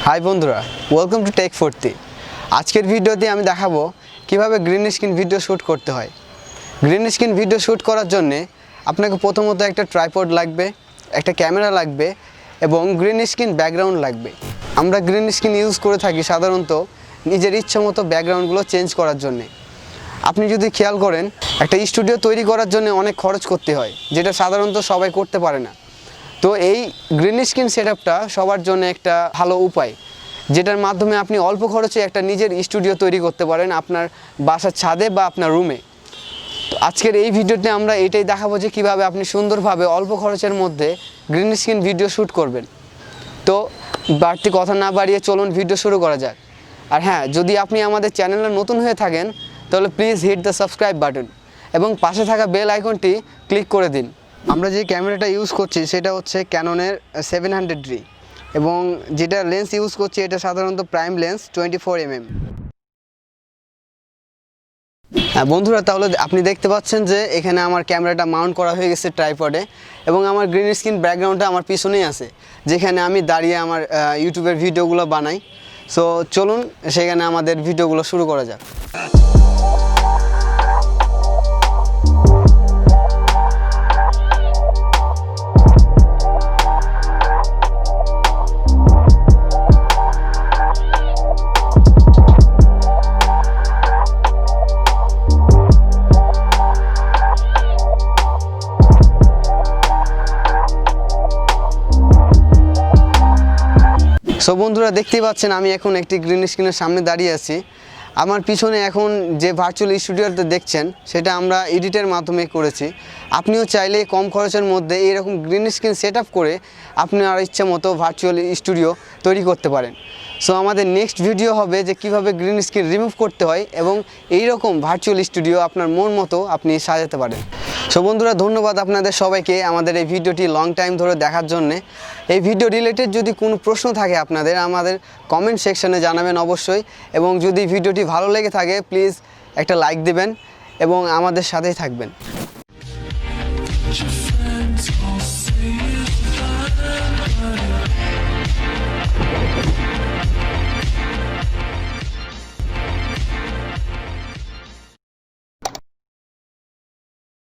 High বন্ধুরা, welcome to take forty. আজকের ভিডিওতে আমি দেখাবো কিভাবে গ্রিন স্ক্রিন ভিডিও শ্যুট করতে হয়। গ্রিন স্ক্রিন ভিডিও শ্যুট করার জন্যে আপনাকে প্রথমত একটা ট্রাইপড লাগবে, একটা ক্যামেরা লাগবে এবং গ্রিন স্ক্রিন ব্যাকগ্রাউন্ড লাগবে। আমরা গ্রিন স্ক্রিন ইউজ করে থাকি সাধারণত নিজের ইচ্ছামতো ব্যাকগ্রাউন্ডগুলো চেঞ্জ করার জন্যে। আপনি যদি খেয়াল করেন, একটা স্টুডিও তৈরি করার জন্য অনেক খরচ করতে হয়, যেটা সাধারণত সবাই করতে পারে না। তো এই গ্রিন স্ক্রিন সেটআপটা সবার জন্য একটা ভালো উপায়, যেটার মাধ্যমে আপনি অল্প খরচে একটা নিজের স্টুডিও তৈরি করতে পারেন আপনার বাসার ছাদে বা আপনার রুমে। তো আজকের এই ভিডিওতে আমরা এটাই দেখাবো যে কীভাবে আপনি সুন্দরভাবে অল্প খরচের মধ্যে গ্রিন স্ক্রিন ভিডিও শ্যুট করবেন। তো বাড়তি কথা না বাড়িয়ে চলুন ভিডিও শুরু করা যাক। আর হ্যাঁ, যদি আপনি আমাদের চ্যানেলে নতুন হয়ে থাকেন তাহলে please hit the subscribe button এবং পাশে থাকা বেল আইকনটি ক্লিক করে দিন। আমরা যে ক্যামেরাটা ইউজ করছি সেটা হচ্ছে ক্যাননের 700D এবং যেটা লেন্স ইউজ করছি এটা সাধারণত প্রাইম লেন্স 24mm। হ্যাঁ বন্ধুরা, তাহলে আপনি দেখতে পাচ্ছেন যে এখানে আমার ক্যামেরাটা মাউন্ট করা হয়ে গেছে ট্রাইপডে এবং আমার গ্রিন স্ক্রিন ব্যাকগ্রাউন্ডটা আমার পিছনেই আছে, যেখানে আমি দাঁড়িয়ে আমার ইউটিউবের ভিডিওগুলো বানাই। সো চলুন সেখানে আমাদের ভিডিওগুলো শুরু করা যাক। সো বন্ধুরা, দেখতেই পাচ্ছেন আমি এখন একটি গ্রিন স্ক্রিনের সামনে দাঁড়িয়ে আছি। আমার পিছনে এখন যে ভার্চুয়াল স্টুডিওতে দেখছেন সেটা আমরা এডিটের মাধ্যমে করেছি। আপনিও চাইলে কম খরচের মধ্যে এরকম গ্রিন স্ক্রিন সেট আপ করে আপনার ইচ্ছা মতো ভার্চুয়াল স্টুডিও তৈরি করতে পারেন। সো আমাদের নেক্সট ভিডিও হবে যে কিভাবে গ্রিন স্ক্রিন রিমুভ করতে হয় এবং এই রকম ভার্চুয়াল স্টুডিও আপনার মন মতো আপনি সাজাতে পারেন। সো বন্ধুরা, ধন্যবাদ আপনাদের সবাইকে আমাদের এই ভিডিওটি লং টাইম ধরে দেখার জন্যে। এই ভিডিও রিলেটেড যদি কোনো প্রশ্ন থাকে আপনাদের, আমাদের কমেন্ট সেকশনে জানাবেন অবশ্যই। এবং যদি ভিডিওটি ভালো লেগে থাকে প্লিজ একটা লাইক দেবেন এবং আমাদের সাথেই থাকবেন।